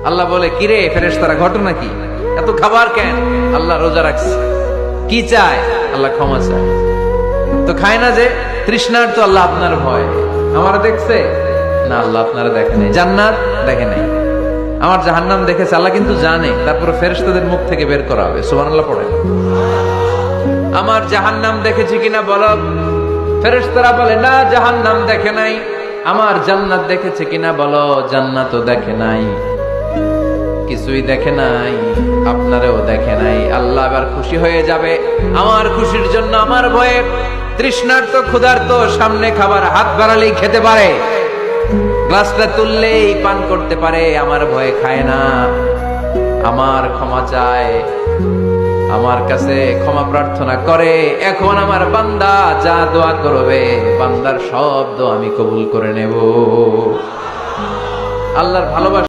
আল্লাহ বলে, কিরে ফেরেশতারা, ঘটনা কি? এত খাবার কেন? আল্লাহ রোজা রাখছে। কি চায়? আল্লাহ ক্ষমা চায়। তো খায় না যে তৃষ্ণার, তো আল্লাহ আপনার ভয়। আমার দেখছে না, আল্লাহ আপনারা দেখে নাই। জান্নাত দেখে নাই, আমার জাহান্নাম দেখেছে। আল্লাহ কিন্তু জানে, তারপরে ফেরেশতাদের মুখ থেকে বের করা হবে। সুবহানাল্লাহ পড়ে। আমার জাহান্নাম দেখেছি কিনা বলো। ফেরেশতারা বলে, না জাহান্নাম দেখে নাই। আমার জান্নাত দেখেছে কিনা বলো। জান্নাতও দেখে নাই, কিছুই দেখে নাই, আপনারেও দেখে নাই। আল্লাহ এবার খুশি হয়ে যাবে। আমার খুশির জন্য, আমার ভয়ে তৃষ্ণার্ত ক্ষুধার্ত সামনে খাবার হাত বাড়ালেই খেতে পারে, গ্লাসটা তুললেই পান করতে পারে, আমার ভয়ে খায় না। আমার ক্ষমা চায়, আমার কাছে ক্ষমা প্রার্থনা করে। এখন আমার বান্দা যা দোয়া করবে, বান্দার সব দোয়া আমি কবুল করে নেব। আল্লাহর ভালোবাসা